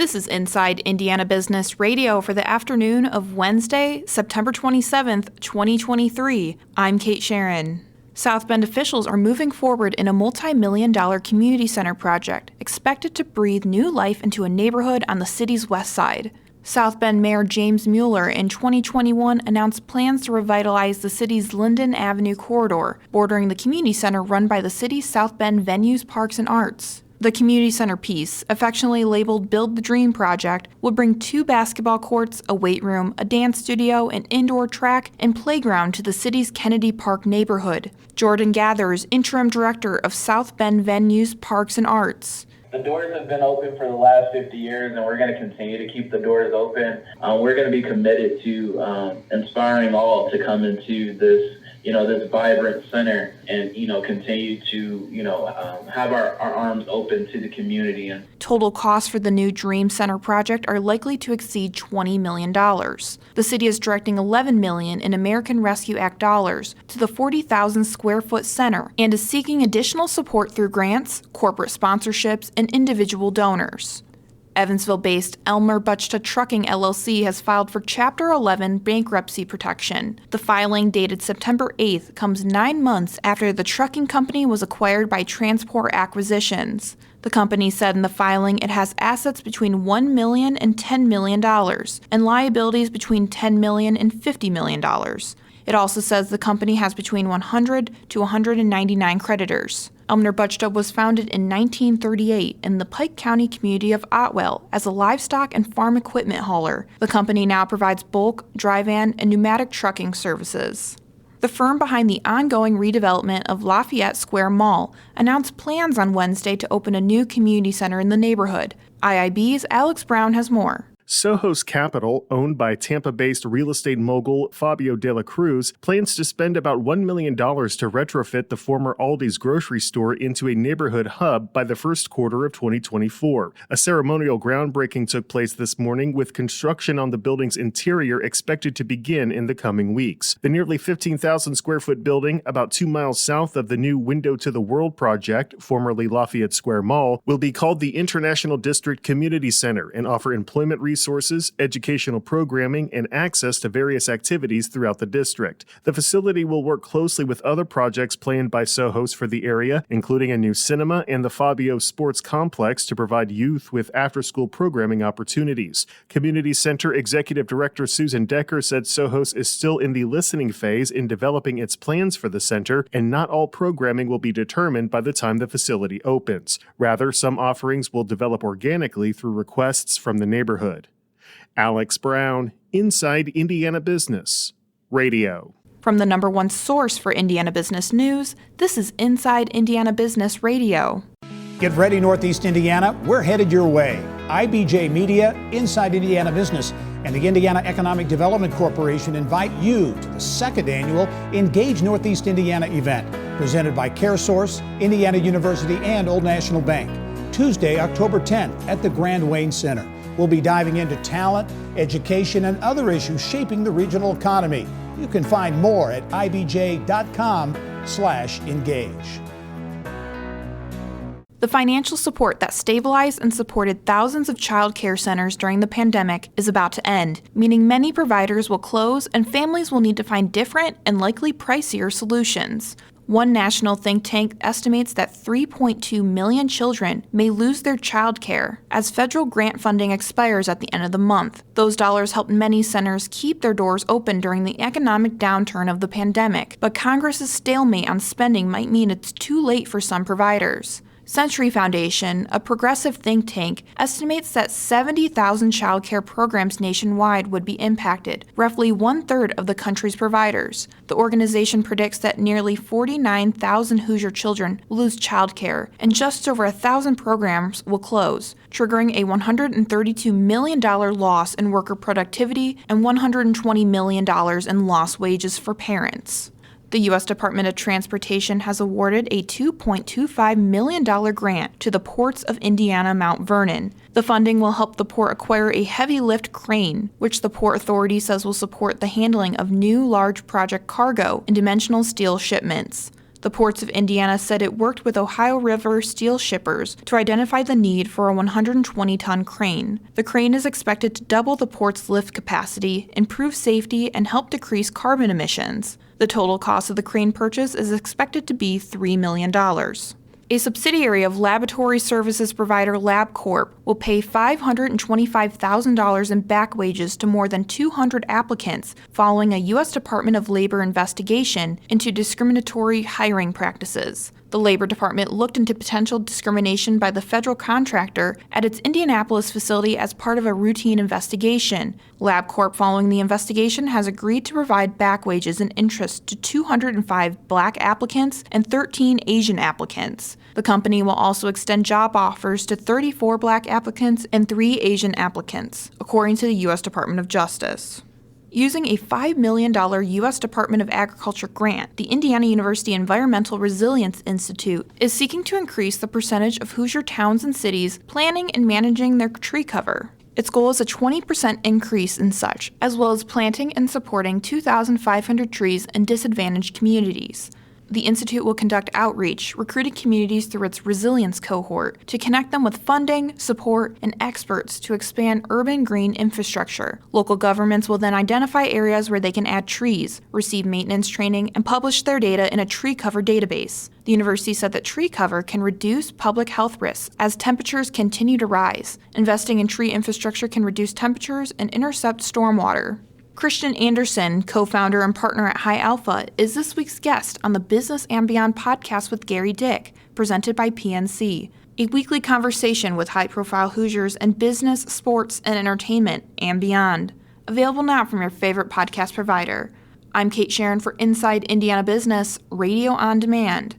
This is Inside Indiana Business Radio for the afternoon of Wednesday, September 27th, 2023. I'm Kate Sharon. South Bend officials are moving forward in a multi-million-dollar community center project expected to breathe new life into a neighborhood on the city's west side. South Bend Mayor James Mueller in 2021 announced plans to revitalize the city's Linden Avenue corridor, bordering the community center run by the city's South Bend Venues, Parks, and Arts. The community center piece, affectionately labeled Build the Dream Project, would bring 2 basketball courts, a weight room, a dance studio, an indoor track, and playground to the city's Kennedy Park neighborhood. Jordan Gathers, interim director of South Bend Venues, Parks, and Arts. The doors have been open for the last 50 years, and we're going to continue to keep the doors open. We're going to be committed to inspiring all to come into this vibrant center and, continue to, have our arms open to the community. Total costs for the new Dream Center project are likely to exceed $20 million. The city is directing $11 million in American Rescue Act dollars to the 40,000 square foot center and is seeking additional support through grants, corporate sponsorships, and individual donors. Evansville-based Elmer Butchta Trucking LLC has filed for Chapter 11 bankruptcy protection. The filing, dated September 8th, comes 9 months after the trucking company was acquired by Transport Acquisitions. The company said in the filing it has assets between $1 million and $10 million and liabilities between $10 million and $50 million. It also says the company has between 100 to 199 creditors. Elmer Butchta was founded in 1938 in the Pike County community of Otwell as a livestock and farm equipment hauler. The company now provides bulk, dry van, and pneumatic trucking services. The firm behind the ongoing redevelopment of Lafayette Square Mall announced plans on Wednesday to open a new community center in the neighborhood. IIB's Alex Brown has more. Soho's Capital, owned by Tampa-based real estate mogul Fabio De La Cruz, plans to spend about $1 million to retrofit the former Aldi's grocery store into a neighborhood hub by the first quarter of 2024. A ceremonial groundbreaking took place this morning, with construction on the building's interior expected to begin in the coming weeks. The nearly 15,000 square foot building, about 2 miles south of the new Window to the World project, formerly Lafayette Square Mall, will be called the International District Community Center and offer employment resources, educational programming, and access to various activities throughout the district. The facility will work closely with other projects planned by Soho's for the area, including a new cinema and the Fabio Sports Complex to provide youth with after-school programming opportunities. Community Center Executive Director Susan Decker said Soho's is still in the listening phase in developing its plans for the center, and not all programming will be determined by the time the facility opens. Rather, some offerings will develop organically through requests from the neighborhood. Alex Brown, Inside Indiana Business Radio. From the #1 source for Indiana business news, this is Inside Indiana Business Radio. Get ready, Northeast Indiana. We're headed your way. IBJ Media, Inside Indiana Business, and the Indiana Economic Development Corporation invite you to the 2nd annual Engage Northeast Indiana event, presented by CareSource, Indiana University, and Old National Bank. Tuesday, October 10th at the Grand Wayne Center. We'll be diving into talent, education, and other issues shaping the regional economy. You can find more at ibj.com/engage. The financial support that stabilized and supported thousands of child care centers during the pandemic is about to end, meaning many providers will close and families will need to find different and likely pricier solutions. One national think tank estimates that 3.2 million children may lose their child care as federal grant funding expires at the end of the month. Those dollars helped many centers keep their doors open during the economic downturn of the pandemic, but Congress's stalemate on spending might mean it's too late for some providers. Century Foundation, a progressive think tank, estimates that 70,000 child care programs nationwide would be impacted, roughly 1/3 of the country's providers. The organization predicts that nearly 49,000 Hoosier children will lose child care, and just over 1,000 programs will close, triggering a $132 million loss in worker productivity and $120 million in lost wages for parents. The U.S. Department of Transportation has awarded a $2.25 million grant to the Ports of Indiana Mount Vernon. The funding will help the port acquire a heavy lift crane, which the Port Authority says will support the handling of new large project cargo and dimensional steel shipments. The Ports of Indiana said it worked with Ohio River steel shippers to identify the need for a 120-ton crane. The crane is expected to double the port's lift capacity, improve safety, and help decrease carbon emissions. The total cost of the crane purchase is expected to be $3 million. A subsidiary of laboratory services provider LabCorp will pay $525,000 in back wages to more than 200 applicants following a U.S. Department of Labor investigation into discriminatory hiring practices. The Labor Department looked into potential discrimination by the federal contractor at its Indianapolis facility as part of a routine investigation. LabCorp, following the investigation, has agreed to provide back wages and interest to 205 Black applicants and 13 Asian applicants. The company will also extend job offers to 34 Black applicants and 3 Asian applicants, according to the U.S. Department of Justice. Using a $5 million U.S. Department of Agriculture grant, the Indiana University Environmental Resilience Institute is seeking to increase the percentage of Hoosier towns and cities planning and managing their tree cover. Its goal is a 20% increase in such, as well as planting and supporting 2,500 trees in disadvantaged communities. The Institute will conduct outreach, recruiting communities through its Resilience Cohort to connect them with funding, support, and experts to expand urban green infrastructure. Local governments will then identify areas where they can add trees, receive maintenance training, and publish their data in a tree cover database. The university said that tree cover can reduce public health risks as temperatures continue to rise. Investing in tree infrastructure can reduce temperatures and intercept stormwater. Christian Anderson, co-founder and partner at High Alpha, is this week's guest on the Business and Beyond podcast with Gary Dick, presented by PNC, a weekly conversation with high-profile Hoosiers in business, sports, and entertainment, and beyond. Available now from your favorite podcast provider. I'm Kate Sharon for Inside Indiana Business, Radio on Demand.